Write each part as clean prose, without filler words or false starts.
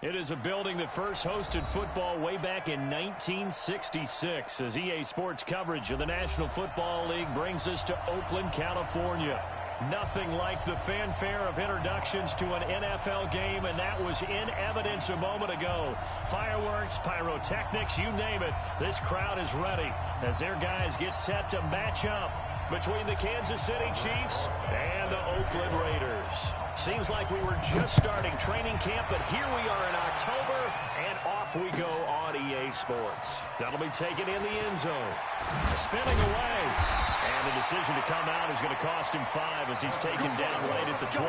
It is a building that first hosted football way back in 1966 as EA Sports coverage of the National Football League brings us to Oakland, California. Nothing like the fanfare of introductions to an NFL game, and that was in evidence a moment ago. Fireworks, pyrotechnics, you name it. This crowd is ready as their guys get set to match up between the Kansas City Chiefs and the Oakland Raiders. Seems like we were just starting training camp, but here we are in October, and off we go on EA Sports. That'll be taken in the end zone. Spinning away. And the decision to come out is going to cost him 5 as he's taken down right at the 20.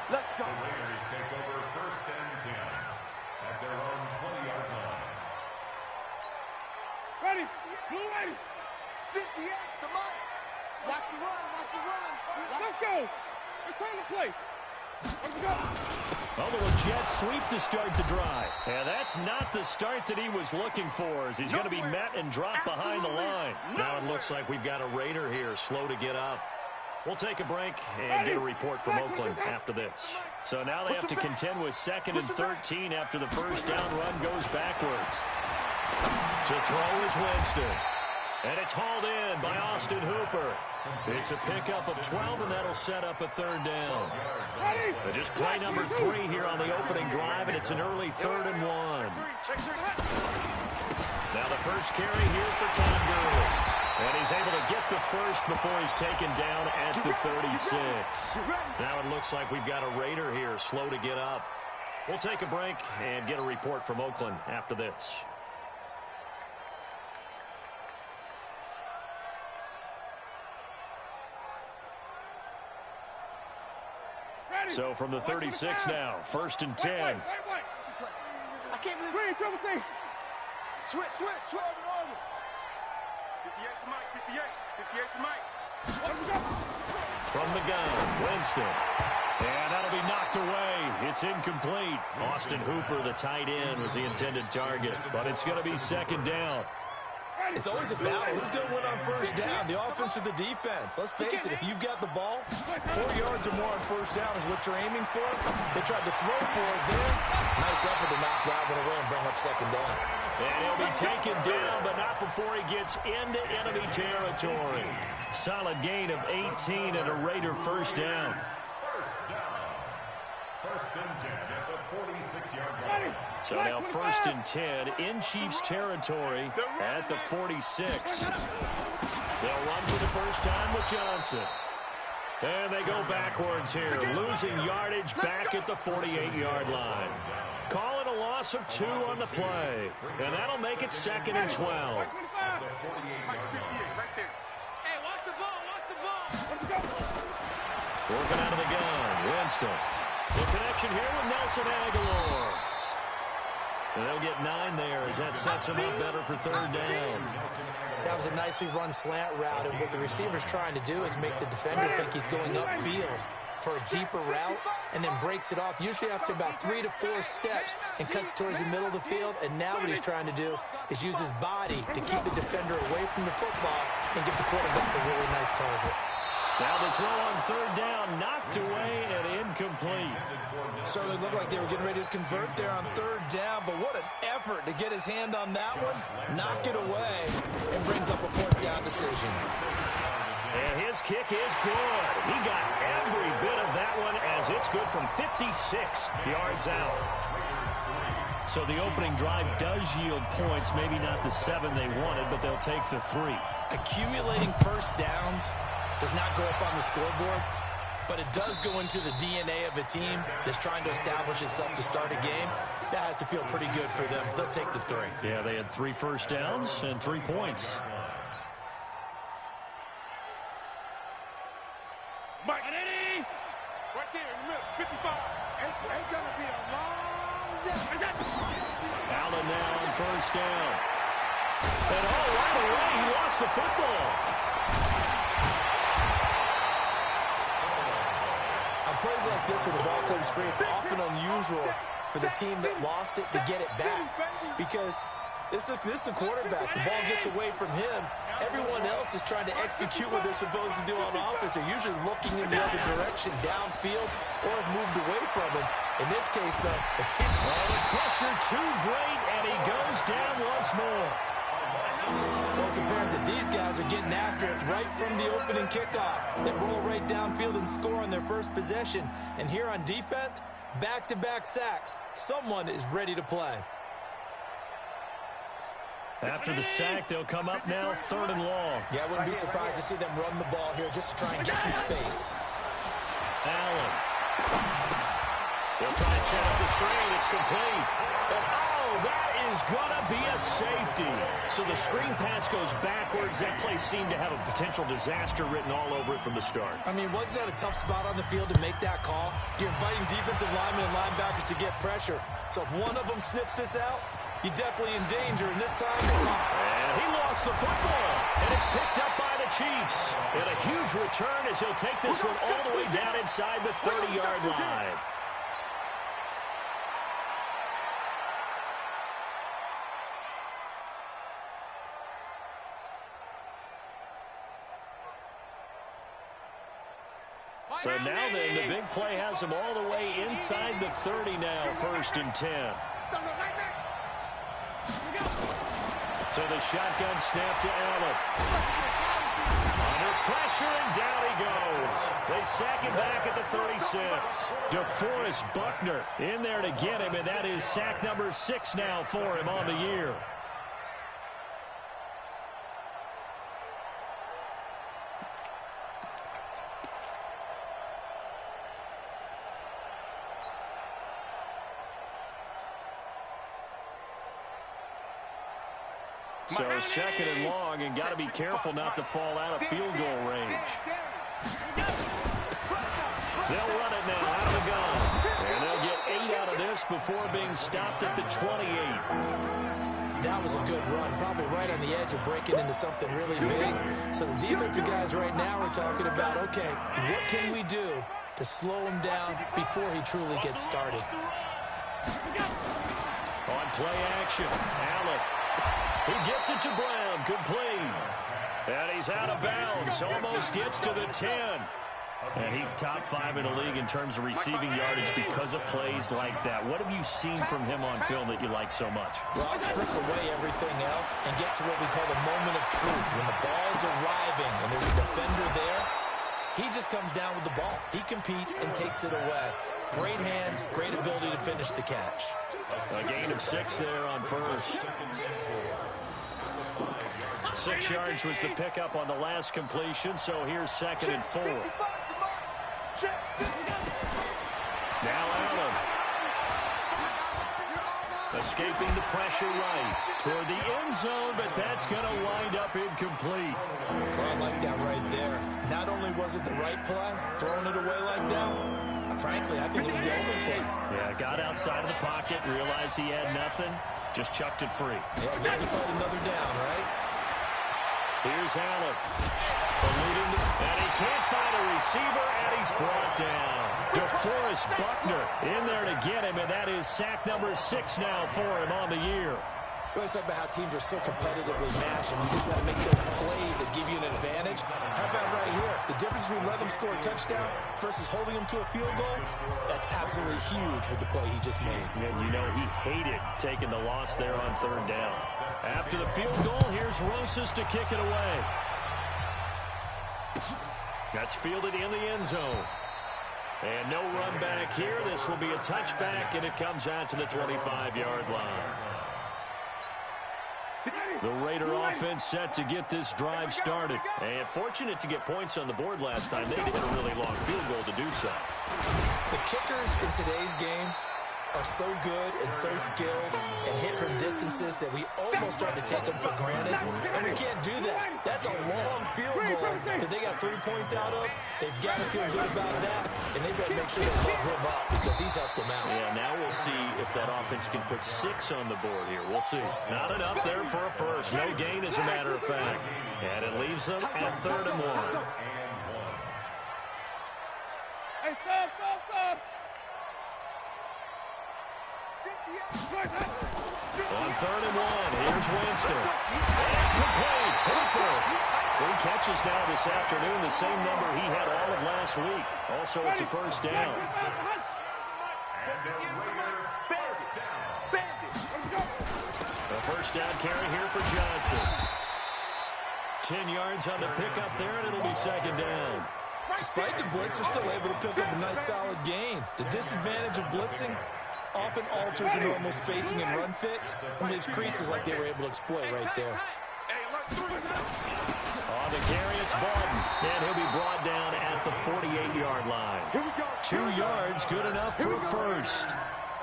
Let's go. The Raiders take over 1st and 10 at their own 20-yard line. Ready. Blue ready. 58, come on. Watch the run, watch the run. Let's go. It's time to play. Let's go. A little jet sweep to start the drive. And that's not the start that he was looking for as he's going to be met and dropped behind the line. Now it looks like we've got a Raider here slow to get up. We'll take a break and get a report from Oakland after this. So now they have to contend with 2nd and 13 after the first down run goes backwards. To throw is Winston. And it's hauled in by Austin Hooper. It's a pickup of 12, and that'll set up a 3rd down. Just play number 3 here on the opening drive, and it's an early 3rd and 1. Now the first carry here for Todd Gurley. And he's able to get the first before he's taken down at the 36. Now it looks like we've got a Raider here slow to get up. We'll take a break and get a report from Oakland after this. So from the 36 now, 1st and 10. I can't believe it. Switch. 58 for Mike, 58 for Mike. From the gun, Winston. And that'll be knocked away. It's incomplete. Austin Hooper, the tight end, was the intended target. But it's going to be 2nd down. It's always a battle. Who's going to win on 1st down, the offense or the defense? Let's face it, if you've got the ball, 4 yards or more on 1st down is what you're aiming for. They tried to throw for it there. Nice effort to knock that one away and bring up 2nd down. And he'll be taken down, but not before he gets into enemy territory. Solid gain of 18 and a Raider 1st down. 1st and 10 at the 46-yard line. So now 1st and 10 in Chiefs territory at the 46. They'll run for the first time with Johnson. And they go backwards here, losing yardage back at the 48-yard line. Call it a loss of 2 on the play. And that'll make it 2nd and 12. Working out of the gun, Winston. The connection here with Nelson Aguilar. And they'll get 9 there as that sets him up better for 3rd down. That was a nicely run slant route, and what the receiver's trying to do is make the defender think he's going upfield for a deeper route and then breaks it off, usually after about 3 to 4 steps, and cuts towards the middle of the field. And now what he's trying to do is use his body to keep the defender away from the football and give the quarterback a really nice target. Now the throw on 3rd down, knocked away and incomplete. Certainly looked like they were getting ready to convert there on 3rd down, but what an effort to get his hand on that one, knock it away, and brings up a 4th down decision. And his kick is good. He got every bit of that one as it's good from 56 yards out. So the opening drive does yield points, maybe not the 7 they wanted, but they'll take the 3. Accumulating 1st downs does not go up on the scoreboard, but it does go into the DNA of a team that's trying to establish itself to start a game. That has to feel pretty good for them. They'll take the 3. Yeah, they had 3 first downs and 3 points. Mike. Right there in the middle, 55. It's going to be a long day. Allen now on 1st down. And right away, he lost the football. Plays like this where the ball comes free, it's often unusual for the team that lost it to get it back, because this is a quarterback. The ball gets away from him. Everyone else is trying to execute what they're supposed to do on offense. They're usually looking in the other direction, downfield, or have moved away from him. In this case, though, the team... Oh, the pressure too great, and he goes down once more. Well, it's apparent that these guys are getting after it right from the opening kickoff. They roll right downfield and score on their first possession. And here on defense, back-to-back sacks. Someone is ready to play. After the sack, they'll come up now 3rd and long. Yeah, I wouldn't be surprised to see them run the ball here just to try and get some space. Allen. They'll try and set up the screen. It's complete. And, oh, that is going to be a safety. So the screen pass goes backwards. That play seemed to have a potential disaster written all over it from the start. I mean, wasn't that a tough spot on the field to make that call? You're inviting defensive linemen and linebackers to get pressure. So if one of them sniffs this out, you're definitely in danger, and this time... And he lost the football, and it's picked up by the Chiefs. And a huge return as he'll take this one all the way down inside the 30-yard line. So now then, the big play has him all the way inside the 30 now, 1st and 10. So the shotgun snap to Allen. Under pressure, and down he goes. They sack him back at the 36. DeForest Buckner in there to get him, and that is sack number 6 now for him on the year. So 2nd and long, and got to be careful not to fall out of field goal range. They'll run it now out of the gun. And they'll get 8 out of this before being stopped at the 28. That was a good run, probably right on the edge of breaking into something really big. So the defensive guys right now are talking about, okay, what can we do to slow him down before he truly gets started? On play action, Allen. He gets it to Brown, complete. And he's out of bounds, almost gets to the 10. And he's top 5 in the league in terms of receiving yardage because of plays like that. What have you seen from him on film that you like so much? Well, I'll strip away everything else and get to what we call the moment of truth. When the ball's arriving and there's a defender there, he just comes down with the ball. He competes and takes it away. Great hands, great ability to finish the catch. A gain of 6 there on first. 6 yards was the pickup on the last completion, so here's 2nd and 4. Now Allen. Escaping the pressure right toward the end zone, but that's going to wind up incomplete. Well, I like that right there. Not only was it the right play, throwing it away like that, frankly, I think it was the only play. Yeah, got outside of the pocket, realized he had nothing, just chucked it free. Yeah, we have to fight another down, right? Here's Allen. And he can't find a receiver, and he's brought down. DeForest Buckner in there to get him, and that is sack number 6 now for him on the year. We always talk about how teams are so competitively matched, and you just want to make those plays that give you an advantage. How about right here? The difference between letting them score a touchdown versus holding them to a field goal, that's absolutely huge with the play he just made. And you know he hated taking the loss there on 3rd down. After the field goal, here's Rosas to kick it away. That's fielded in the end zone. And no run back here. This will be a touchback, and it comes out to the 25-yard line. The Raider offense set to get this drive started. And fortunate to get points on the board last time. They hit a really long field goal to do so. The kickers in today's game are so good and so skilled and hit from distances that we almost start to take them for granted. And we can't do that. That's a long field goal that they got 3 points out of. They've got to feel good about that, and they've got to make sure they love him up because he's helped them out. Yeah, now we'll see if that offense can put 6 on the board here. We'll see. Not enough there for a first. No gain, as a matter of fact. And it leaves them at 3rd and 1. Hey, stop! On 3rd and 1, here's Winston. And it's complete. Hooper. 3 catches now this afternoon, the same number he had all of last week. Also, it's a first down. The first down carry here for Johnson. 10 yards on the pickup there, and it'll be second down. Despite the blitz, they're still able to pick up a nice, solid gain. The disadvantage of blitzing often alters the normal spacing and run fits and leaves creases like they were able to exploit right there. On the carry, it's Baldwin, and he'll be brought down at the 48-yard line. 2 yards, good enough for a first.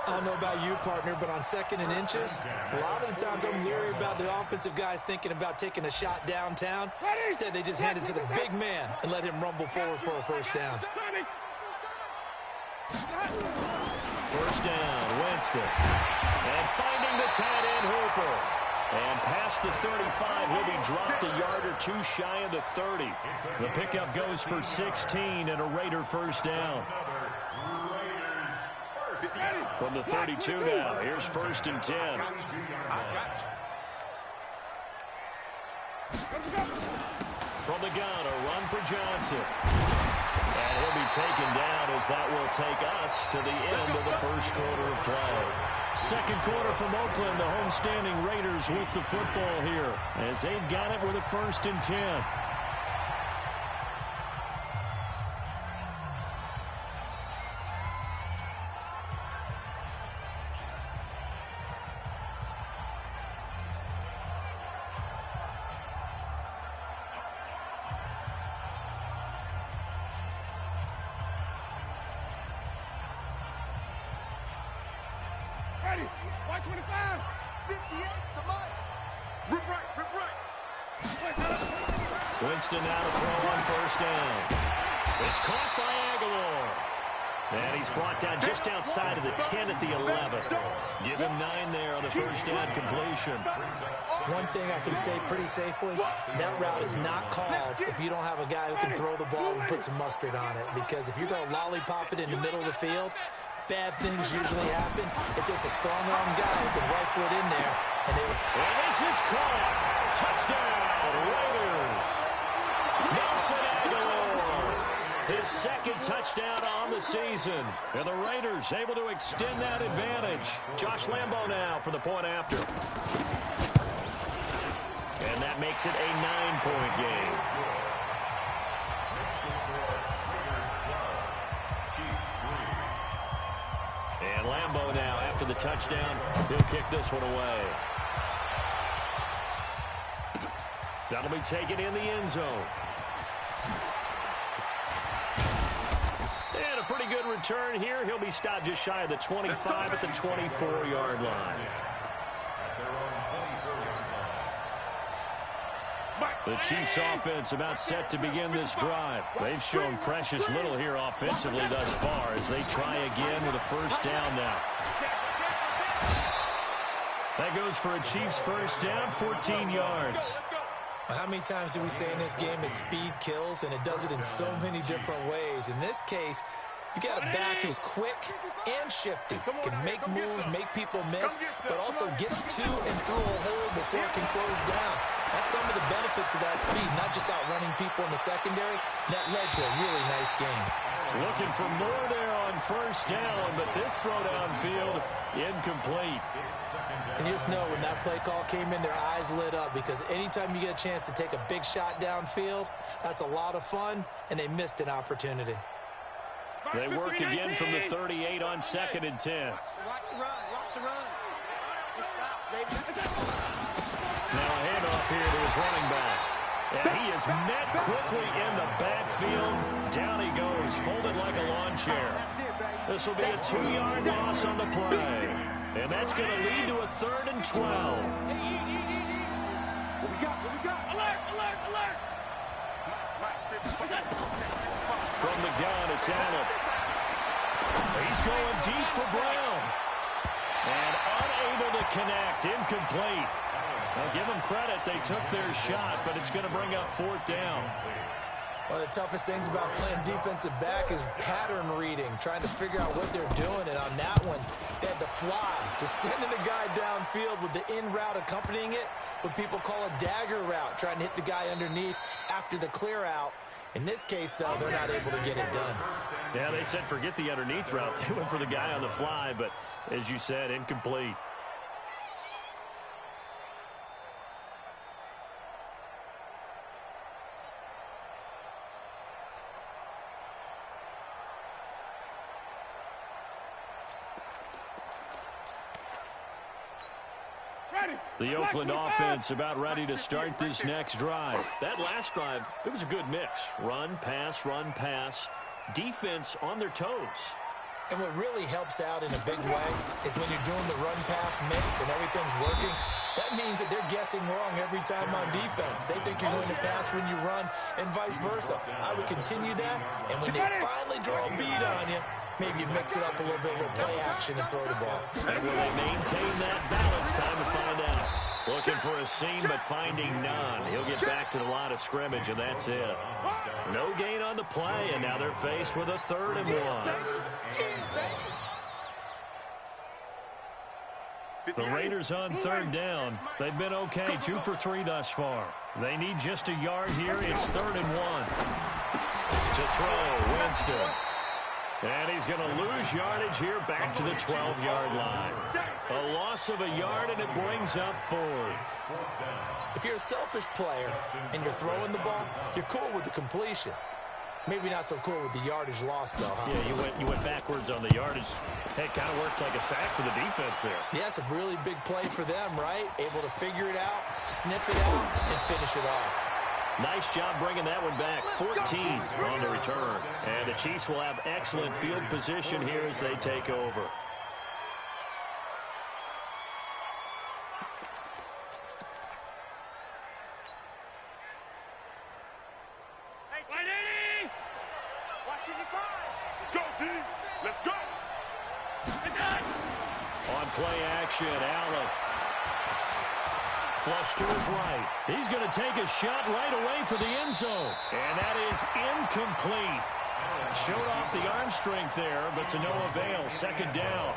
I don't know about you, partner, but on second and inches, a lot of the times I'm leery about the offensive guys thinking about taking a shot downtown. Instead, they just hand it to the big man and let him rumble forward for a first down. First down, Winston. And finding the tight end, Hooper. And past the 35, he'll be dropped a yard or two shy of the 30. The pickup goes for 16 and a Raider first down. From the 32 now, here's first and 10. From the gun, a run for Johnson. And he'll be taken down as that will take us to the end of the first quarter of play. Second quarter from Oakland, the homestanding Raiders with the football here as they've got it with a first and 10. Winston now to throw on first down. It's caught by Aguilar. And he's brought down just outside of the 10 at the 11. Give him 9 there on the first down completion. One thing I can say pretty safely, that route is not called if you don't have a guy who can throw the ball and put some mustard on it. Because if you're going to lollipop it in the middle of the field, bad things usually happen. It takes a strong-arm guy with his right foot in there. And this is caught. Touchdown, Raiders. Nelson Aguilar, his second touchdown on the season. And the Raiders able to extend that advantage. Josh Lambo now for the point after. And that makes it a 9-point game. And Lambo now after the touchdown, he'll kick this one away. That'll be taken in the end zone. And a pretty good return here. He'll be stopped just shy of the 25 at the 24-yard line. The Chiefs offense about set to begin this drive. They've shown precious little here offensively thus far as they try again with a first down now. That goes for a Chiefs first down, 14 yards. How many times do we say in this game that speed kills, and it does it in so many different ways? In this case, you got a back who's quick and shifty, can make moves, make people miss, but also gets to and through a hole before it can close down. That's some of the benefits of that speed, not just outrunning people in the secondary. That led to a really nice game. Looking for more there on first down, but this throw downfield incomplete. And you just know when that play call came in, their eyes lit up because anytime you get a chance to take a big shot downfield, that's a lot of fun, and they missed an opportunity. They work again from the 38 on second and 10. Watch the run. Now a handoff here to his running back. And he is met quickly in the backfield. Down he goes, folded like a lawn chair. This will be a 2-yard loss on the play. And that's going to lead to a 3rd and 12. What we got? Alert! From the gun, it's Allen. He's going deep for Brown. And unable to connect, incomplete. I'll give them credit. They took their shot, but it's going to bring up 4th down. One of the toughest things about playing defensive back is pattern reading, trying to figure out what they're doing. And on that one, they had to fly, just sending the guy downfield with the in route accompanying it, what people call a dagger route, trying to hit the guy underneath after the clear out. In this case, though, they're not able to get it done. Yeah, they said forget the underneath route. They went for the guy on the fly, but as you said, incomplete. The Oakland offense about ready to start this next drive. That last drive, it was a good mix. Run, pass, defense on their toes. And what really helps out in a big way is when you're doing the run-pass mix and everything's working, that means that they're guessing wrong every time on defense. They think you're going to pass when you run and vice versa. I would continue that, and when they finally draw a beat on you, maybe you mix it up a little bit, a little play action and throw the ball. And will they maintain that balance? Time to find out. Looking for a seam, but finding none. He'll get back to the line of scrimmage, and that's it. No gain on the play, and now they're faced with a 3rd and 1. The Raiders on 3rd down. They've been okay, 2 for 3 thus far. They need just a yard here. It's 3rd and 1. To throw, Winston. And he's going to lose yardage here back to the 12-yard line. A loss of a yard, and it brings up 4th. If you're a selfish player and you're throwing the ball, you're cool with the completion. Maybe not so cool with the yardage loss, though, huh? Yeah, you went backwards on the yardage. Hey, it kind of works like a sack for the defense there. Yeah, it's a really big play for them, right? Able to figure it out, sniff it out, and finish it off. Nice job bringing that one back. 14 on the return. And the Chiefs will have excellent field position here as they take over. Let's go. On play action, Allen. Flush to his right. He's going to take a shot right away for the end zone. And that is incomplete. Showed off the arm strength there, but to no avail. 2nd down.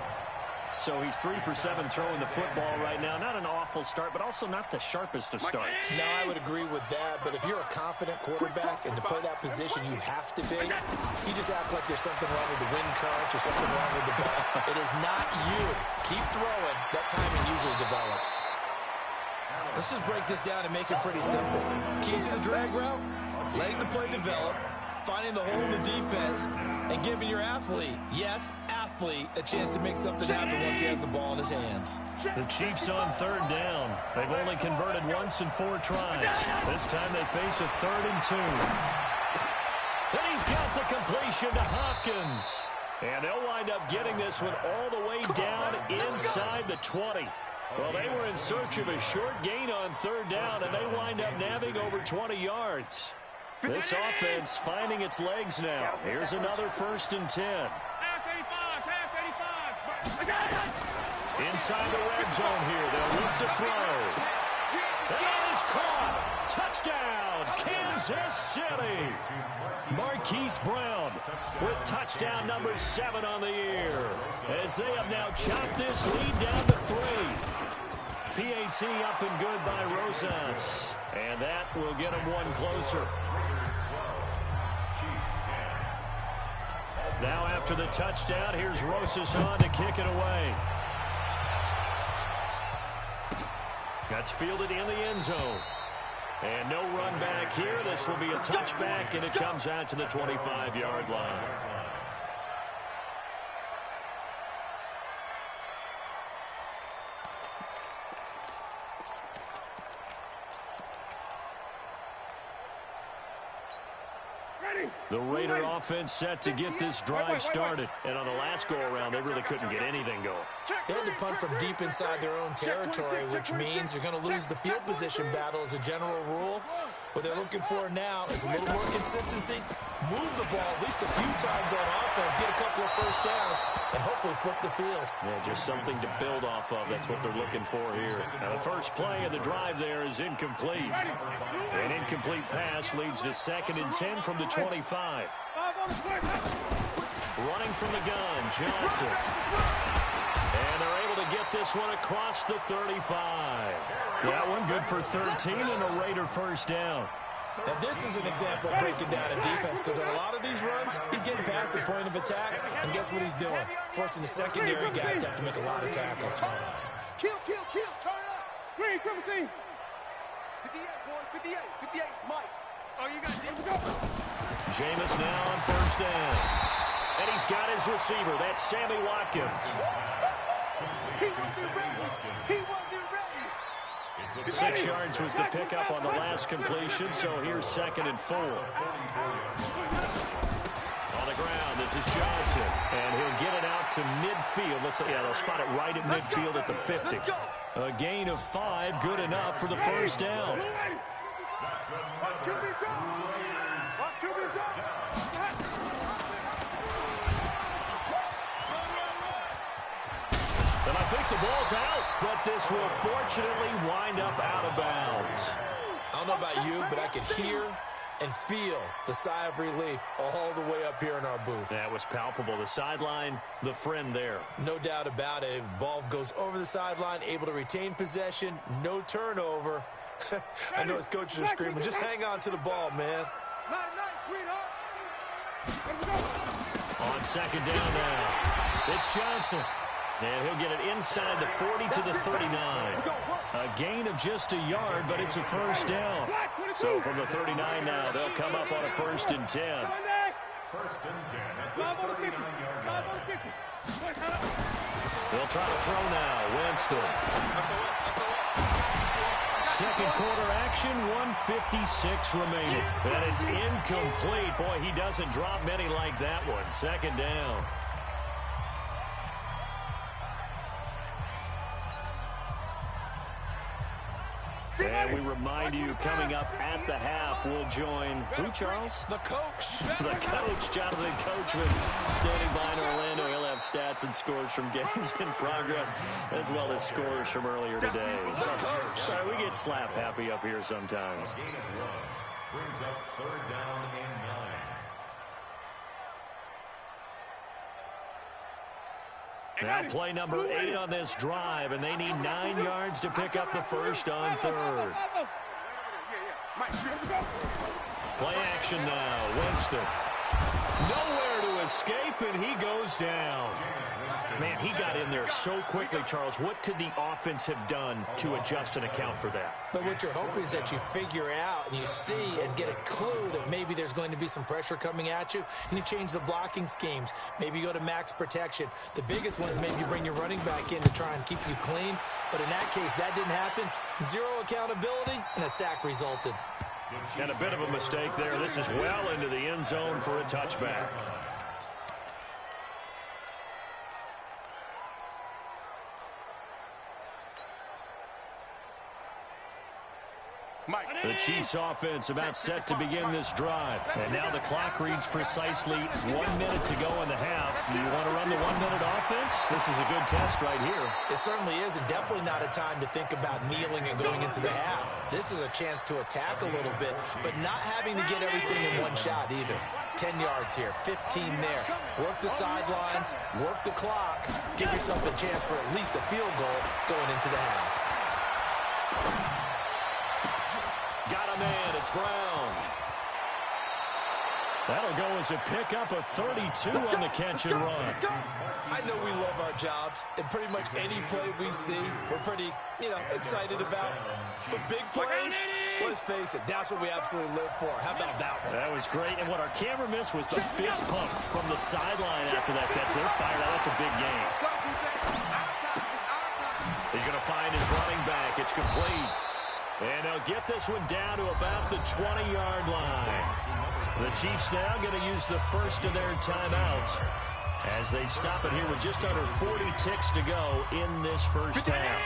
So he's 3 for 7 throwing the football right now. Not an awful start, but also not the sharpest of starts. No, I would agree with that. But if you're a confident quarterback and to play that position you have to be, you just act like there's something wrong with the wind currents or something wrong with the ball. It is not you. Keep throwing. That timing usually develops. Let's just break this down and make it pretty simple. Key to the drag route, letting the play develop, finding the hole in the defense, and giving your athlete, yes, athlete, a chance to make something happen once he has the ball in his hands. The Chiefs on 3rd down. They've only converted once in 4 tries. This time they face a 3rd and 2. And he's got the completion to Hopkins. And they'll wind up getting this one all the way down inside the 20. Well, they were in search of a short gain on 3rd down, and they wind up nabbing over 20 yards. This offense finding its legs now. Here's another 1st and 10. Inside the red zone here. They'll look to throw. That is caught. Touchdown, Kansas City. Marquise Brown with touchdown number 7 on the year. As they have now chopped this lead down to 3. PAT up and good by Rosas. And that will get them one closer. Now after the touchdown, here's Rosas on to kick it away. That's fielded in the end zone. And no run back here. This will be a touchback, and it comes out to the 25-yard line. The Raider offense set to get this drive started. And on the last go-around, they really couldn't get anything going. They had to punt from deep inside their own territory, which means you're going to lose the field position battle as a general rule. What they're looking for now is a little more consistency, move the ball at least a few times on offense, get a couple of first downs, and hopefully flip the field. Yeah, just something to build off of. That's what they're looking for here. Now, the first play of the drive there is incomplete. An incomplete pass leads to 2nd and 10 from the 25. Running from the gun, Johnson. And they're able to get this one across the 35. That one good for 13 and a Raider first down. Now, this is an example of breaking down a defense because on a lot of these runs, he's getting past the point of attack, and guess what he's doing? Forcing the secondary guys to have to make a lot of tackles. Kill, turn up. Green, 58, boys, 58, it's Mike. Oh, you got it. Jameis now on first down. And he's got his receiver. That's Sammy Watkins. He wasn't ready. 6 yards was the pickup on the last completion, so here's 2nd and 4. On the ground, this is Johnson, and he'll get it out to midfield. Looks like, yeah, they'll spot it right at midfield at the 50. A gain of 5, good enough for the first down. And I think the ball's out, but this will fortunately wind up out of bounds. I don't know about you, but I could hear and feel the sigh of relief all the way up here in our booth. That was palpable. The sideline, the friend there. No doubt about it. If the ball goes over the sideline, able to retain possession, no turnover. I know his coaches are screaming, just hang on to the ball, man. Nice, sweetheart. On 2nd down now, it's Johnson. And he'll get it inside the 40 to the 39. A gain of just a yard, but it's a first down. So from the 39 now, they'll come up on a 1st and 10. 1st and 10 at the 39-yard line. They'll try to throw now. Winston. 2nd quarter action, 1:56 remaining. And it's incomplete. Boy, he doesn't drop many like that one. 2nd down. And we remind you, coming up at the half, we'll join, who, Charles? The coach. The coach, Jonathan Coachman, standing by in Orlando. He'll have stats and scores from games in progress, as well as scores from earlier today. The coach. Sorry, we get slap happy up here sometimes. Gain of 1 brings up 3rd down and 9. Now play number 8 on this drive, and they need 9 yards to pick up the first on 3rd. Play action now. Winston. Nowhere to escape, and he goes down. Man, he got in there so quickly, Charles. What could the offense have done to adjust and account for that? But what you're hoping is that you figure out and you see and get a clue that maybe there's going to be some pressure coming at you, and you change the blocking schemes. Maybe you go to max protection. The biggest one is maybe you bring your running back in to try and keep you clean. But in that case, that didn't happen. 0 accountability, and a sack resulted. And a bit of a mistake there. This is well into the end zone for a touchback. The Chiefs offense about set to begin this drive. And now the clock reads precisely 1 minute to go in the half. You want to run the 1 minute offense? This is a good test right here. It certainly is, and definitely not a time to think about kneeling and going into the half. This is a chance to attack a little bit, but not having to get everything in one shot either. 10 yards here, 15 there. Work the sidelines, work the clock. Give yourself a chance for at least a field goal going into the half. Got a man, it's Brown. That'll go as a pickup of 32 on the catch and run. I know we love our jobs, and pretty much any play we see, we're pretty, excited about. The big plays, let's face it, that's what we absolutely live for. How about that one? That was great, and what our camera missed was the fist pump from the sideline after that catch. They're fired out. That's a big game. He's going to find his running back. It's complete. And they'll get this one down to about the 20-yard line. The Chiefs now going to use the first of their timeouts as they stop it here with just under 40 ticks to go in this first half.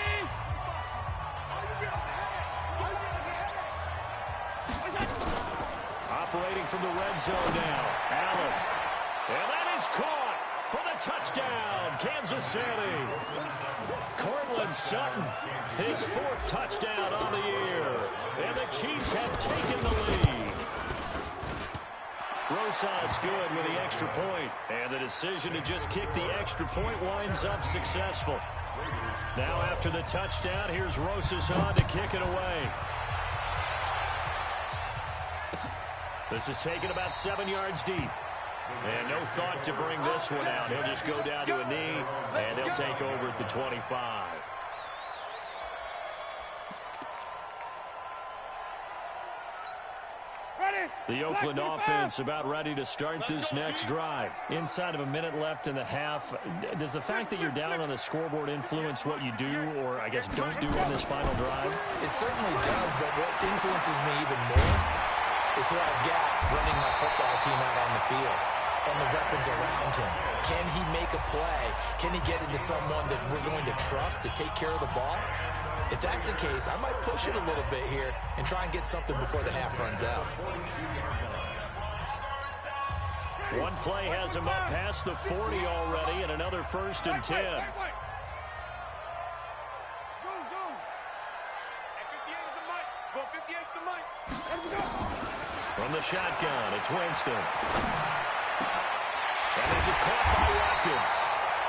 Operating from the red zone now, Allen. And that is caught for the touchdown, Kansas City. Cortland Sutton, his 4th touchdown on the year. And the Chiefs have taken the lead. Rosas good with the extra point. And the decision to just kick the extra point winds up successful. Now after the touchdown, here's Rosas on to kick it away. This is taken about 7 yards deep. And no thought to bring this one out. He'll just go down to a knee, and he'll take over at the 25. The Oakland offense about ready to start this next drive. Inside of a minute left in the half, does the fact that you're down on the scoreboard influence what you do or, I guess, don't do on this final drive? It certainly does, but what influences me even more is who I've got running my football team out on the field and the weapons around him. Can he make a play? Can he get into someone that we're going to trust to take care of the ball? If that's the case, I might push it a little bit here and try and get something before the half runs out. One play has him up past the 40 already, and another 1st and 10. From the shotgun, it's Winston. And this is caught by Watkins.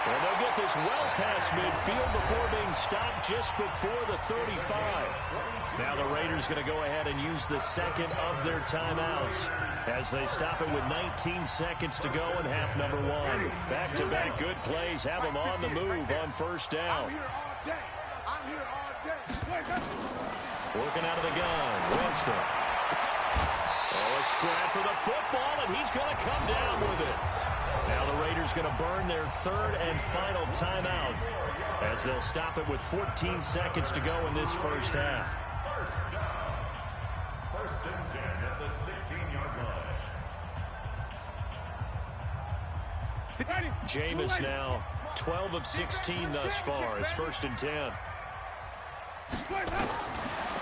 And they'll get this well past midfield before being stopped just before the 35. Now the Raiders going to go ahead and use the second of their timeouts as they stop it with 19 seconds to go in half number 1. Back-to-back good plays have them on the move on 1st down. I'm here all day. Working out of the gun, Winston. Oh, a scrap for the football, and he's going to come down with it. Now the Raiders going to burn their 3rd and final timeout as they'll stop it with 14 seconds to go in this 1st half. 1st and 10 at the 16-yard line. Jameis now 12 of 16 thus far. It's 1st and 10.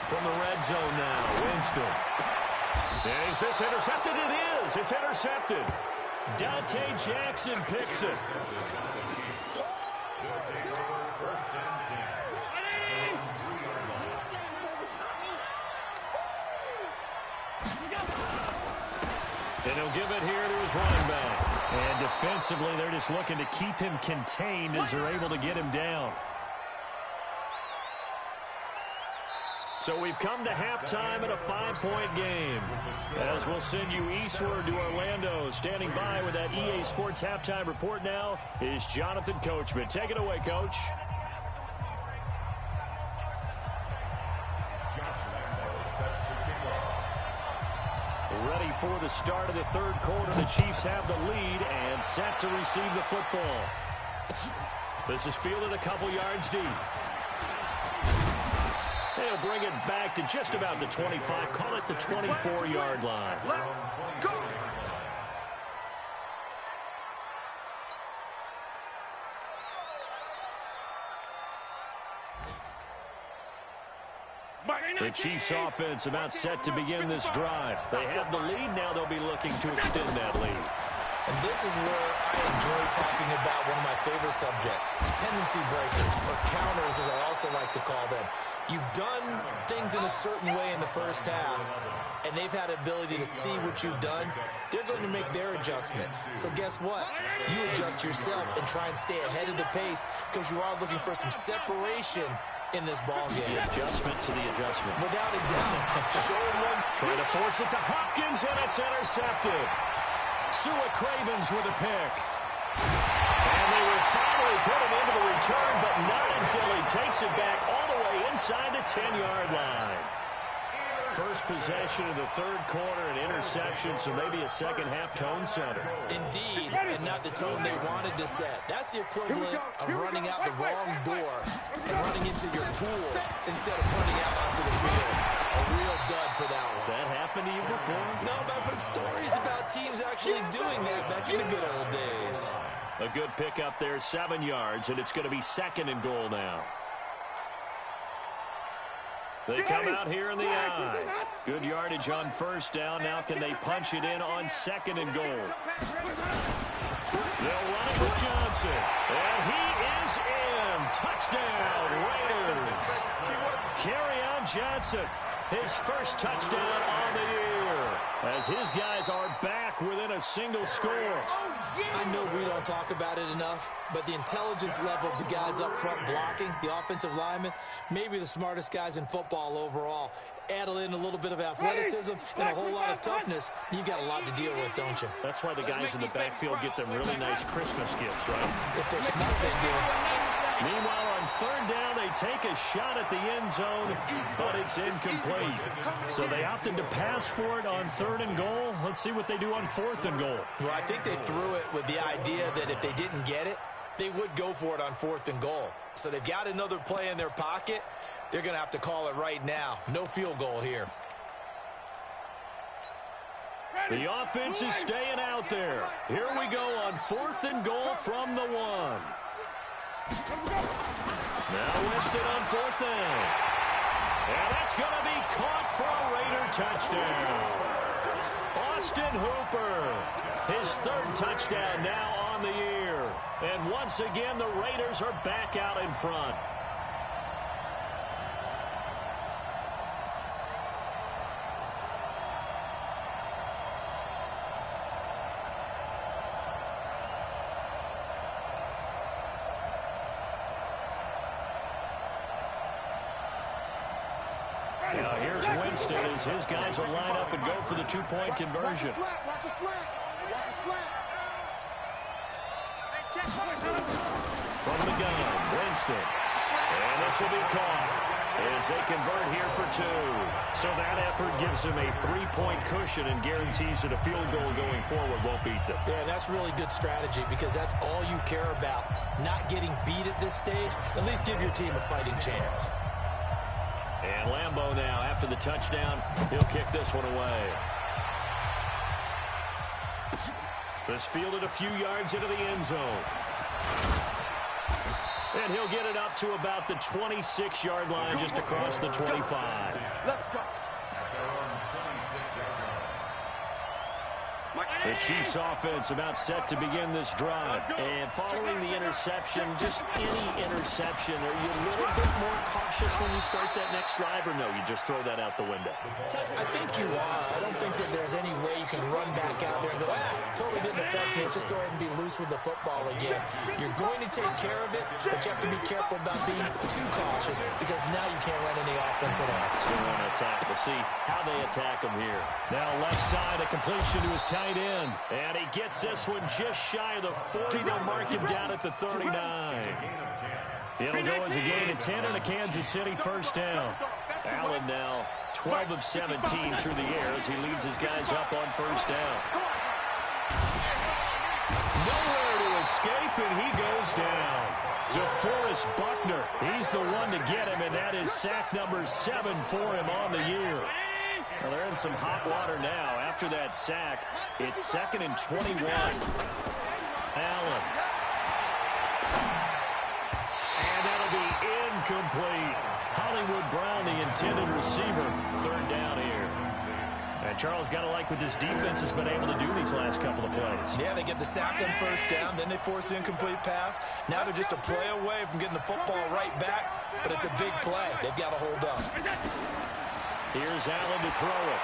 From the red zone now, Winston. Is this intercepted? It is. It's intercepted. Dante Jackson picks it. And he'll give it here to his running back. And defensively, they're just looking to keep him contained as they're able to get him down. So we've come to halftime in a 5-point game. As we'll send you eastward to Orlando. Standing by with that EA Sports halftime report now is Jonathan Coachman. Take it away, Coach. Ready for the start of the 3rd quarter. The Chiefs have the lead and set to receive the football. This is fielded a couple yards deep. They'll bring it back to just about the 25. Call it the 24-yard line. Let's go. The Chiefs offense about set to begin this drive. They have the lead. Now they'll be looking to extend that lead. And this is where I enjoy talking about one of my favorite subjects, tendency breakers, or counters as I also like to call them. You've done things in a certain way in the 1st half, and they've had the ability to see what you've done. They're going to make their adjustments. So guess what? You adjust yourself and try and stay ahead of the pace because you are looking for some separation in this ball game. The adjustment to the adjustment. Without a doubt. Show them one. Trying to force it to Hopkins, and it's intercepted. Sua Cravens with a pick. And they will finally put him into the return, but not until he takes it back all the way inside the 10-yard line. First possession of the 3rd quarter, an interception, so maybe a second-half tone setter. Indeed, and not the tone they wanted to set. That's the equivalent of running out the wrong door and running into your pool instead of running out onto the field. A real dud for that one. Has that happened to you before? No, but I've heard stories about teams actually doing that back in the good old days. A good pickup there, 7 yards, and it's going to be 2nd and goal now. They come out here in the eye. Good yardage on 1st down. Now can they punch it in on 2nd and goal? They'll run it with Johnson. And he is in. Touchdown, Raiders. Kerryon Johnson, his 1st touchdown on the year, as his guys are back within a single score. I know we don't talk about it enough, but the intelligence level of the guys up front blocking, the offensive linemen, maybe the smartest guys in football overall. add in a little bit of athleticism and a whole lot of toughness, you've got a lot to deal with, don't you? That's why the guys in the backfield get them really nice Christmas gifts, right? If they're smart, they do. Meanwhile, on third down, they take a shot at the end zone, but it's incomplete. So they opted to pass for it on 3rd and goal. Let's see what they do on 4th and goal. Well, I think they threw it with the idea that if they didn't get it, they would go for it on 4th and goal. So they've got another play in their pocket. They're going to have to call it right now. No field goal here. The offense is staying out there. Here we go on 4th and goal from the 1. Now Winston on 4th down. And that's going to be caught for a Raider touchdown. Austin Hooper, his 3rd touchdown now on the year. And once again, the Raiders are back out in front. Now here's Winston as his guys will line up and go for the 2-point conversion. Watch the slant. Watch the slant. From the gun, Winston. And this will be caught as they convert here for 2. So that effort gives them a 3-point cushion and guarantees that a field goal going forward won't beat them. Yeah, that's really good strategy because that's all you care about. Not getting beat at this stage. At least give your team a fighting chance. And Lambeau now, after the touchdown, he'll kick this one away. This fielded a few yards into the end zone. And he'll get it up to about the 26-yard line, just across the 25. Let's go. The Chiefs offense about set to begin this drive. And following the interception, just any interception, are you a little bit more cautious when you start that next drive, or no, you just throw that out the window? I think you are. I don't think that there's any way you can run back out there and go, totally didn't affect me. Let's just go ahead and be loose with the football again. You're going to take care of it, but you have to be careful about being too cautious because now you can't run any offense at all. Still want to attack. We'll see how they attack him here. Now left side, a completion to his tight end. And he gets this one just shy of the 40. They'll mark him down at the 39. It'll go as a gain of 10 and a Kansas City first down. Allen now 12 of 17 through the air as he leads his guys up on first down. Nowhere to escape, and he goes down. DeForest Buckner, he's the one to get him, and that is sack number 7 for him on the year. Well, they're in some hot water now. After that sack, it's 2nd and 21. Allen. And that'll be incomplete. Hollywood Brown, the intended receiver. 3rd down here. And Charles, got to like what this defense has been able to do these last couple of plays. Yeah, they get the sack on first down, then they force the incomplete pass. Now they're just a play away from getting the football right back, but it's a big play. They've got to hold up. Here's Allen to throw it.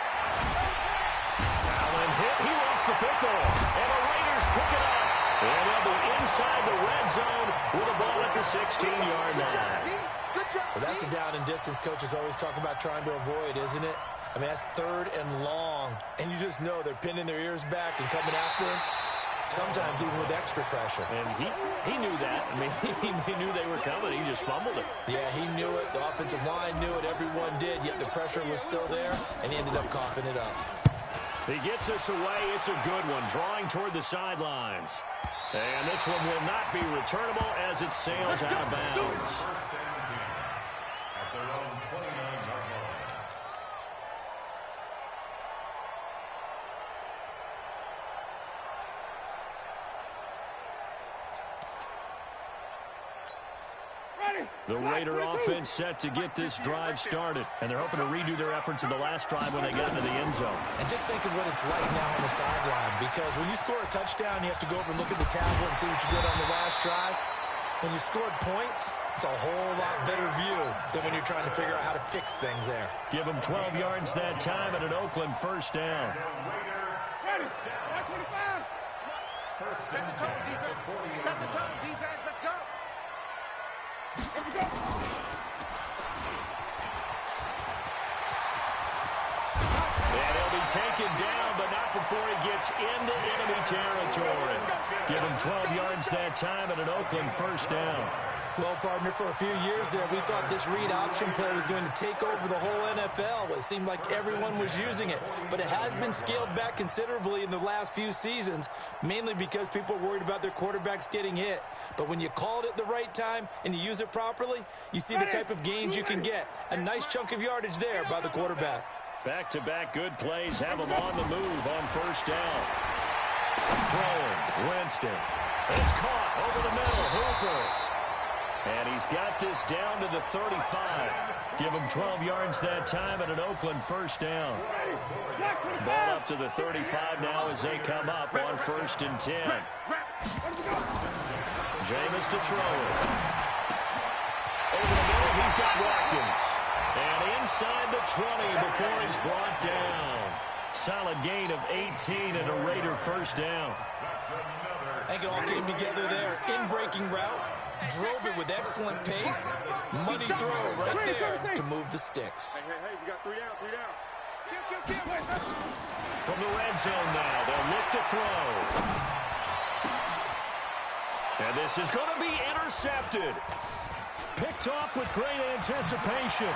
Allen hit. He lost the football. And the Raiders pick it up. And they'll be inside the red zone with a ball at the 16-yard line. Well, that's the down and distance coaches always talk about trying to avoid, isn't it? I mean, that's 3rd and long. And you just know they're pinning their ears back and coming after him. Sometimes even with extra pressure. And he knew that. I mean, he knew they were coming. He just fumbled it. Yeah, he knew it. The offensive line knew it. Everyone did. Yet the pressure was still there, and he ended up coughing it up. He gets us away. It's a good one. Drawing toward the sidelines. And this one will not be returnable as it sails out of bounds. At their own 29-yard line. The Raider offense set to get this drive started. And they're hoping to redo their efforts in the last drive when they got into the end zone. And just think of what it's like now on the sideline. Because when you score a touchdown, you have to go over and look at the tablet and see what you did on the last drive. When you scored points, it's a whole lot better view than when you're trying to figure out how to fix things there. Give them 12 yards that time and an Oakland first down. Ready. 25. Set the tone, defense. Set the tone, defense. Let's go. Here we go. be taken down, but not before he gets into enemy territory. Give him 12 yards that time and an Oakland first down. Well, partner, for a few years there, we thought this read option play was going to take over the whole NFL. It seemed like everyone was using it, but it has been scaled back considerably in the last few seasons, mainly because people are worried about their quarterbacks getting hit. But when you call it at the right time and you use it properly, you see the type of gains you can get. A nice chunk of yardage there by the quarterback. Back-to-back good plays have him on the move on first down. Throwing, Winston. It's caught over the middle, Hooper. And he's got this down to the 35. Give him 12 yards that time and an Oakland first down. Ball up to the 35 now as they come up on 1st and 10. Jameis to throw it. Over the middle, he's got Watkins. And inside the 20 before he's brought down. Solid gain of 18 and a Raider first down. I think it all came together there. In-breaking route. Drove it with excellent pace. Money throw right there to move the sticks. Hey, we got 3 down, 3 down. From the red zone now, they'll look to throw. And this is going to be intercepted. Picked off with great anticipation.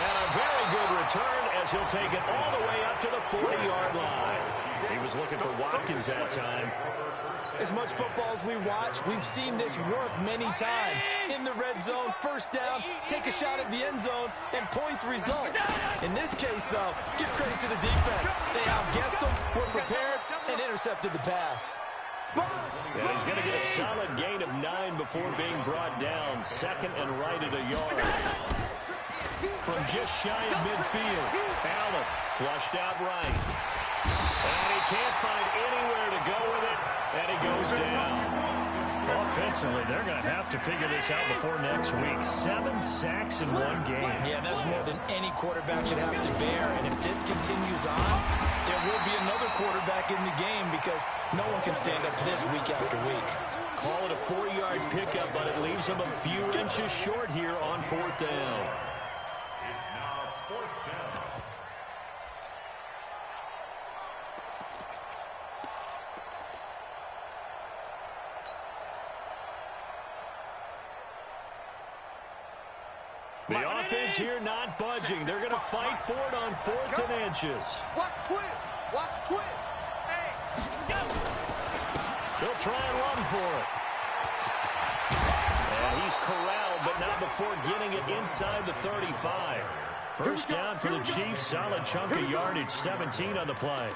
And a very good return as he'll take it all the way up to the 40-yard line. He was looking for Watkins that time. As much football as we watch, we've seen this work many times. In the red zone, first down, take a shot at the end zone, and points result. In this case, though, give credit to the defense. They outguessed them, were prepared, and intercepted the pass. And he's going to get a solid gain of 9 before being brought down. 2nd and right at a yard. From just shy of midfield, Allen flushed out right. And he can't find anywhere to go with it, and he goes down. Offensively, they're going to have to figure this out before next week. 7 sacks in one game. Yeah, that's more than any quarterback should have to bear. And if this continues on, there will be another quarterback in the game because no one can stand up to this week after week. Call it a 4-yard pickup, but it leaves him a few inches short here on 4th down. It's now 4th down. The offense here not budging. They're going to fight for it on 4th and inches. Watch twins. Watch twins. Hey, go. They'll try and run for it. And he's corralled, but not before getting it inside the 35. First down for the Chiefs. Solid chunk of yardage. 17 on the play.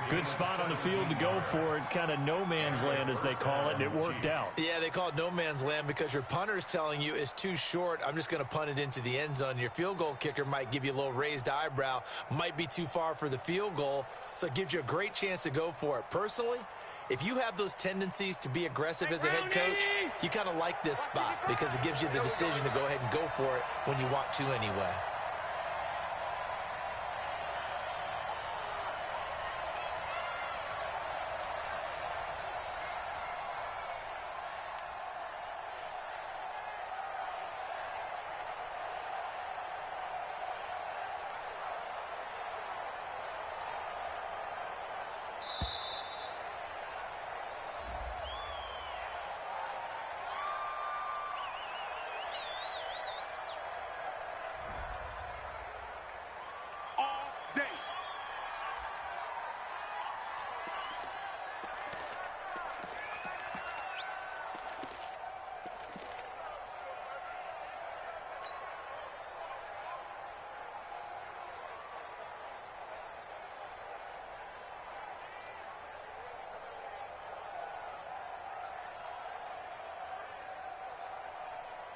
Good spot on the field to go for it. Kind of no man's land, as they call it, and it worked out. Yeah, they call it no man's land because your punter's telling you it's too short. I'm just going to punt it into the end zone. Your field goal kicker might give you a little raised eyebrow. Might be too far for the field goal, so it gives you a great chance to go for it. Personally, if you have those tendencies to be aggressive as a head coach, you kind of like this spot because it gives you the decision to go ahead and go for it when you want to anyway.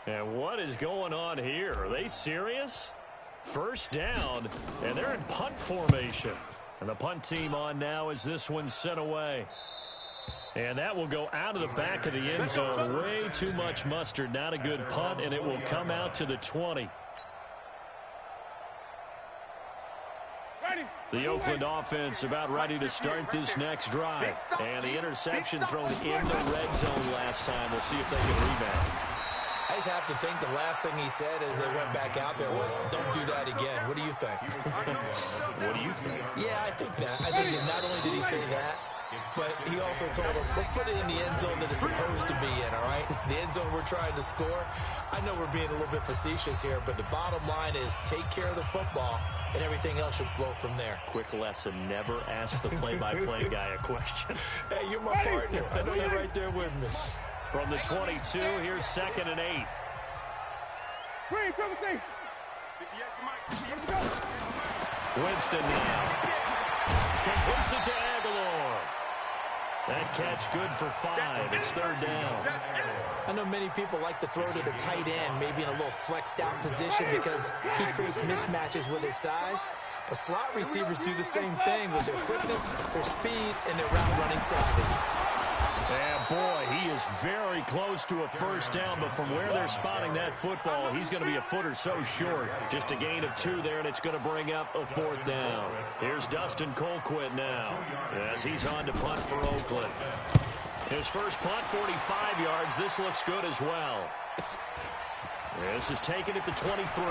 And what is going on here? Are they serious? First down, and they're in punt formation. And the punt team on now as this one's sent away. And that will go out of the back of the end zone. Way too much mustard. Not a good punt, and it will come out to the 20. The Oakland offense about ready to start this next drive. And the interception thrown in the red zone last time. We'll see if they can rebound. I I just have to think the last thing he said as they went back out there was, don't do that again. What do you think? What do you think? Yeah, I think that. I think that not only did he say that, but he also told him, let's put it in the end zone that it's supposed to be in, all right? The end zone we're trying to score. I know we're being a little bit facetious here, but the bottom line is take care of the football, and everything else should flow from there. Quick lesson, never ask the play-by-play guy a question. Hey, you're my partner. I know you're right there with me. From the 22, here's 2nd and 8. Winston now. Completes it to Aguilar. That catch good for 5. It's 3rd down. I know many people like to throw to the tight end, maybe in a little flexed out position because he creates mismatches with his size. But slot receivers do the same thing with their quickness, their speed, and their route running savvy. And boy, he is very close to a 1st down, but from where they're spotting that football, he's going to be a foot or so short. Just a gain of 2 there, and it's going to bring up a 4th down. Here's Dustin Colquitt now, as he's on to punt for Oakland. His first punt, 45 yards. This looks good as well. This is taken at the 23.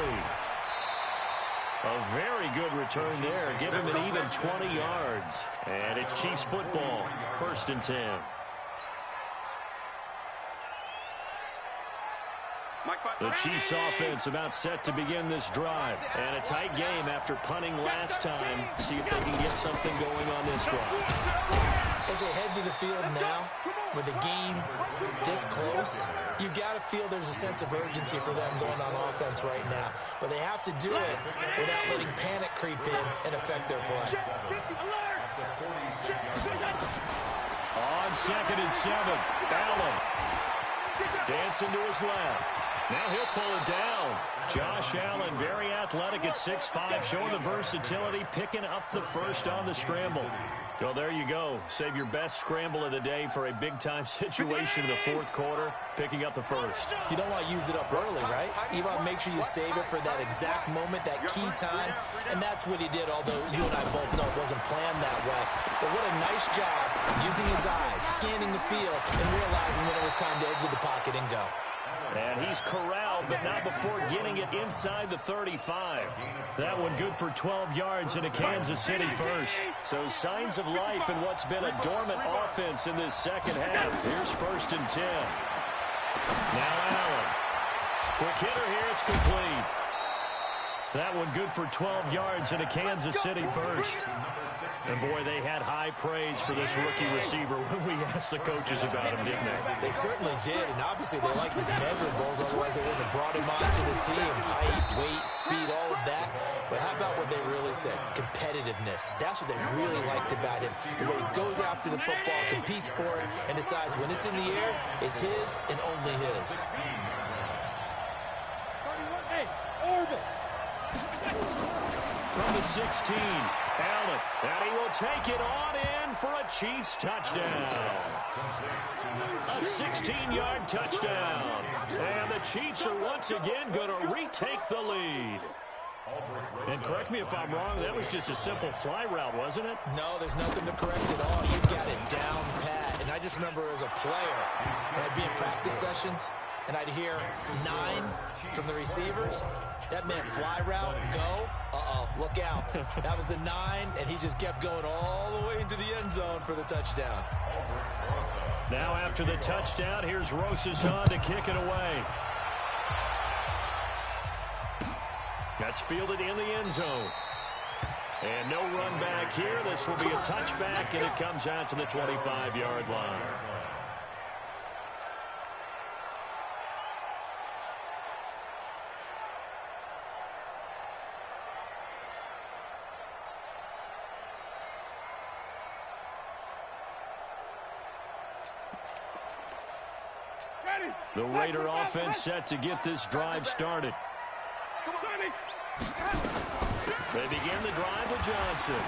A very good return there. Give him an even 20 yards. And it's Chiefs football, 1st and 10. The Chiefs offense about set to begin this drive. And a tight game after punting last time. See if they can get something going on this drive. As they head to the field now, with the game this close, you've got to feel there's a sense of urgency for them going on offense right now. But they have to do it without letting panic creep in and affect their play. On 2nd and 7, Allen dancing to his left. Now he'll pull it down. Josh Allen, very athletic at 6'5", showing the versatility, picking up the 1st on the scramble. Well, there you go. Save your best scramble of the day for a big-time situation in the 4th quarter, picking up the 1st. You don't want to use it up early, right? You want to make sure you save it for that exact moment, that key time, and that's what he did, although you and I both know it wasn't planned that way. But what a nice job using his eyes, scanning the field, and realizing when it was time to exit the pocket and go. And he's corralled, but not before getting it inside the 35. That one good for 12 yards in a Kansas City 1st. So signs of life in what's been a dormant offense in this 2nd half. Here's 1st and 10. Now Allen. Quick hitter here, it's complete. That one good for 12 yards in a Kansas City 1st. And, boy, they had high praise for this rookie receiver when we asked the coaches about him, didn't they? They certainly did, and obviously they liked his measurables, otherwise they wouldn't have brought him onto the team. Height, weight, speed, all of that. But how about what they really said? Competitiveness. That's what they really liked about him. The way he goes after the football, competes for it, and decides when it's in the air, it's his and only his. From the 16, Allen, and he will take it on in for a Chiefs touchdown. A 16-yard touchdown. And the Chiefs are once again going to retake the lead. And correct me if I'm wrong, that was just a simple fly route, wasn't it? No, there's nothing to correct at all. You got it down pat. And I just remember as a player, when I'd be in practice sessions, and I'd hear 9 from the receivers. That meant fly route, go. Uh-oh, look out. That was the 9, and he just kept going all the way into the end zone for the touchdown. Now after the touchdown, here's Rosas to kick it away. That's fielded in the end zone. And no run back here. This will be a touchback, and it comes out to the 25-yard line. The Raider offense set to get this drive started. They begin the drive with Johnson.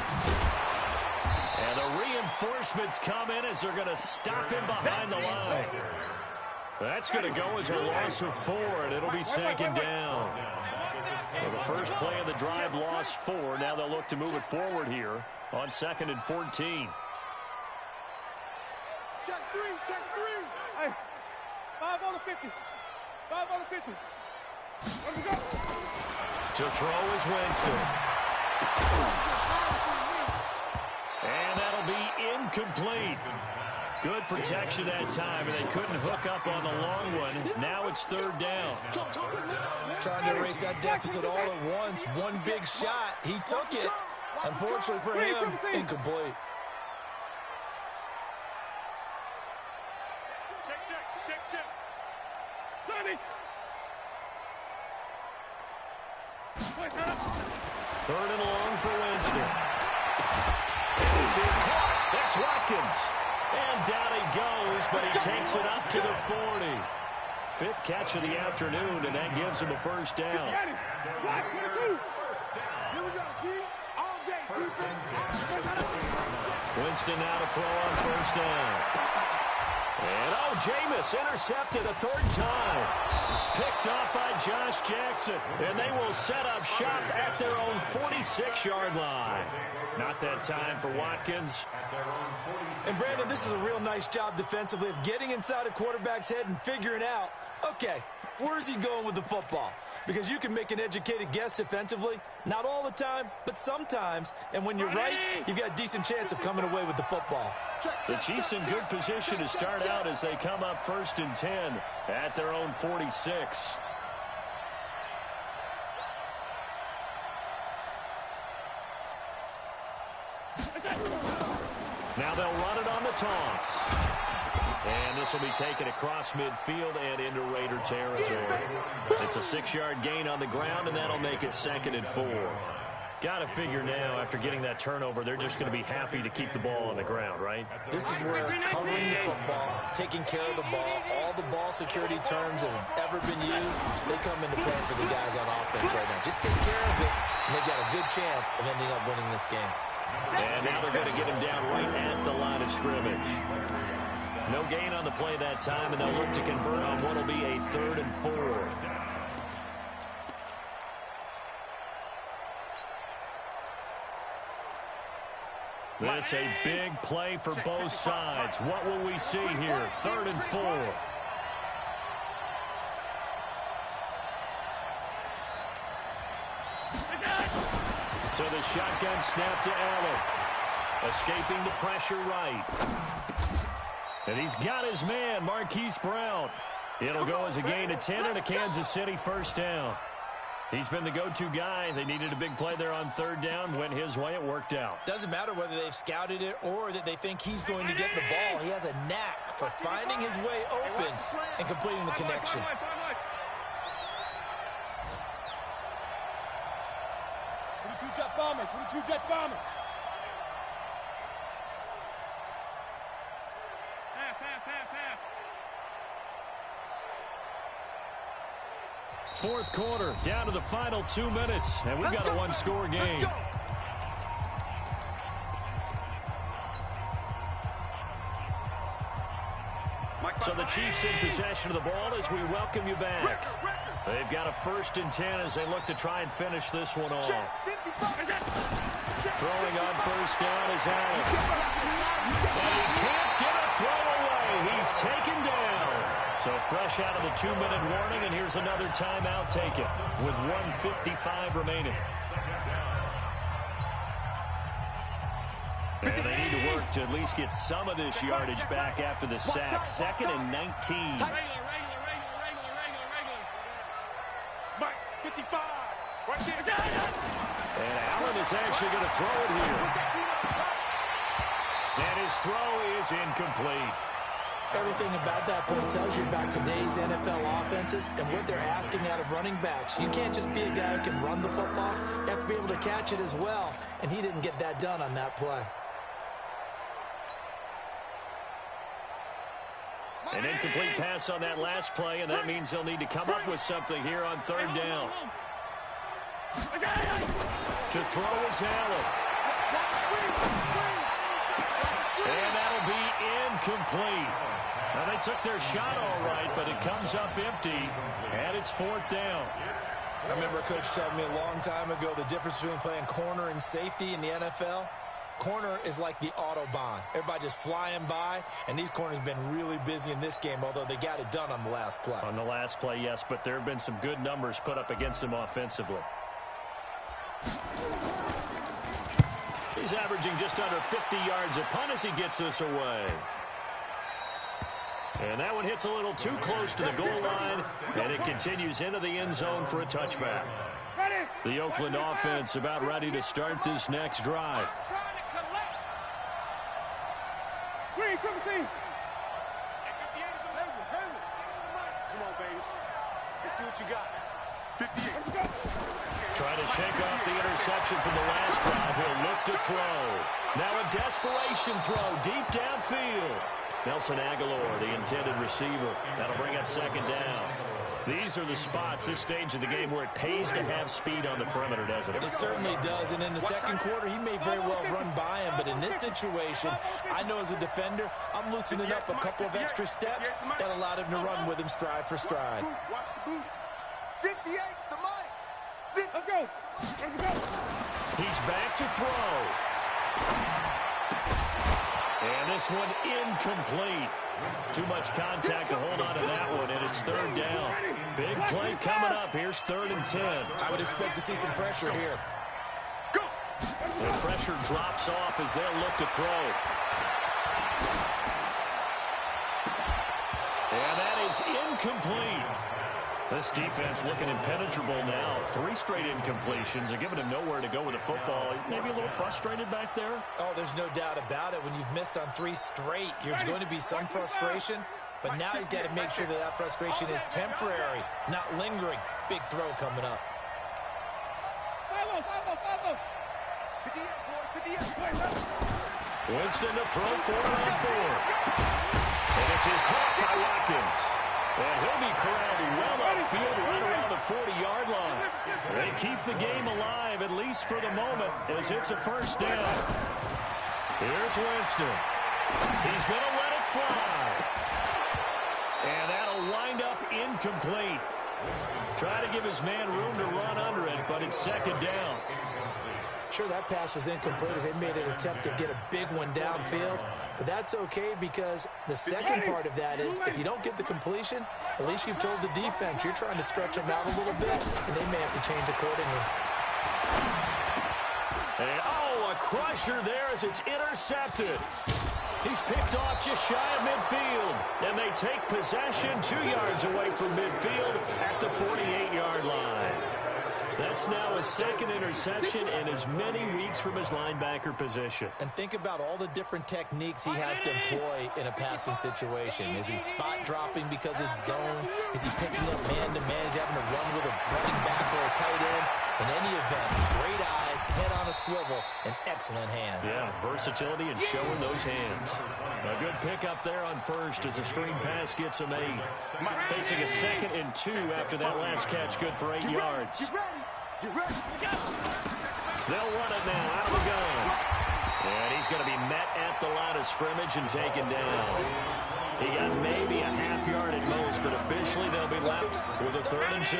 And the reinforcements come in as they're going to stop him behind the line. That's going to go as a loss of 4, and it'll be 2nd down. Well, the first play of the drive lost 4. Now they'll look to move it forward here on 2nd and 14. Check 3, check 3. Hey, 5 on the 50. 5 To throw is Winston. And that'll be incomplete. Good protection that time, and they couldn't hook up on the long one. Now it's third down. Trying to erase that deficit all at once. One big shot. He took it. Unfortunately for him, incomplete. Check. Third and long for Winston. This is caught. That's Watkins. And down he goes, but he takes it up to the 40. Fifth catch of the afternoon, and that gives him a first down. Winston now to throw on first down. And Jameis intercepted a third time. Picked off by Josh Jackson. And they will set up shop at their own 46-yard line. Not that time for Watkins. And Brandon, this is a real nice job defensively of getting inside a quarterback's head and figuring out, okay, where's he going with the football? Because you can make an educated guess defensively, not all the time, but sometimes. And when you're right, you've got a decent chance of coming away with the football. The Chiefs in good position to start out as they come up 1st and 10 at their own 46. Now they'll run it on the toss. And this will be taken across midfield and into Raider territory. It's a 6-yard gain on the ground, and that'll make it 2nd and 4. Got to figure now, after getting that turnover, they're just going to be happy to keep the ball on the ground, right? This is where covering the football, taking care of the ball, all the ball security terms that have ever been used, they come into play for the guys on offense right now. Just take care of it, and they've got a good chance of ending up winning this game. And now they're going to get him down right at the line of scrimmage. No gain on the play that time, and they'll look to convert on what will be a 3rd and 4. This a big play for both sides. What will we see here? 3rd and 4. To the shotgun snap to Allen. Escaping the pressure right. And he's got his man, Marquise Brown. It'll go as a gain of 10 and a Kansas City first down. He's been the go-to guy. They needed a big play there on 3rd down. Went his way. It worked out. Doesn't matter whether they've scouted it or that they think he's going to get the ball. He has a knack for finding his way open and completing the connection. 22-jet bombers. 22-jet bombers. Fourth quarter, down to the final 2 minutes, and we've got a one-score game. So the Chiefs in possession of the ball as we welcome you back. They've got a 1st and 10 as they look to try and finish this one off. Throwing on first down is Allen. And he can't get a throw away. He's taken down. So fresh out of the 2-minute warning, and here's another timeout taken with 1:55 remaining. And they need to work to at least get some of this yardage back after the sack. 2nd and 19. Mike, 55. Right there. And Allen is actually going to throw it here. And his throw is incomplete. Everything about that play tells you about today's NFL offenses and what they're asking out of running backs. You can't just be a guy who can run the football. You have to be able to catch it as well, and he didn't get that done on that play. An incomplete pass on that last play, and that means they'll need to come up with something here on 3rd down. To throw is Allen. And that'll be incomplete. Now, they took their shot all right, but it comes up empty, and it's 4th down. I remember a coach telling me a long time ago the difference between playing corner and safety in the NFL. Corner is like the Autobahn. Everybody just flying by, and these corners have been really busy in this game, although they got it done on the last play. On the last play, yes, but there have been some good numbers put up against him offensively. He's averaging just under 50 yards a punt as he gets this away. And that one hits a little too close to the goal line, and it continues into the end zone for a touchback. The Oakland offense about ready to start this next drive. Come on, baby. Let's see what you got. 58. Trying to shake off the interception from the last drive. He'll look to throw. Now a desperation throw deep downfield. Nelson Aguilar, the intended receiver. That'll bring up second down. These are the spots, this stage of the game, where it pays to have speed on the perimeter, doesn't it? It certainly does, and in the second quarter, he may very well run by him, but in this situation, I know as a defender, I'm loosening up a couple of extra steps that allowed him to run with him stride for stride. Watch the boot. 58's the money. Let's go. Let's go. He's back to throw. And this one incomplete. Too much contact to hold on to that one, and it's third down. Big play coming up. Here's 3rd and 10. I would expect to see some pressure here. The pressure drops off as they'll look to throw. And that is incomplete. This defense looking impenetrable now. 3 straight incompletions are giving him nowhere to go with the football. Maybe a little frustrated back there. Oh, there's no doubt about it. When you've missed on 3 straight, there's going to be some frustration. But now he's got to make sure that that frustration is temporary, not lingering. Big throw coming up. Winston to throw 4 on 4. And this is caught by Watkins. And he'll be corralled well upfield right around the 40-yard line. They keep the game alive, at least for the moment, as it's a first down. Here's Winston. He's going to let it fly. And that'll wind up incomplete. Try to give his man room to run under it, but it's second down. Sure, that pass was incomplete as they made an attempt to get a big one downfield. But that's okay because the second part of that is if you don't get the completion, at least you've told the defense you're trying to stretch them out a little bit, and they may have to change accordingly. And, a crusher there as it's intercepted. He's picked off just shy of midfield. And they take possession 2 yards away from midfield at the 48-yard line. That's now his 2nd interception in as many weeks from his linebacker position. And think about all the different techniques he has to employ in a passing situation. Is he spot dropping because it's zone? Is he picking up man-to-man? Is he having to run with a running back or a tight end? In any event, great eyes, head on a swivel, and excellent hands. Yeah, versatility and showing those hands. A good pickup there on first as the screen pass gets him 8. Facing a 2nd and 2 after that last catch, good for 8 yards. They'll run it now out of the gun. And he's going to be met at the line of scrimmage and taken down. He got maybe a half yard at most, but officially they'll be left with a 3rd and 2.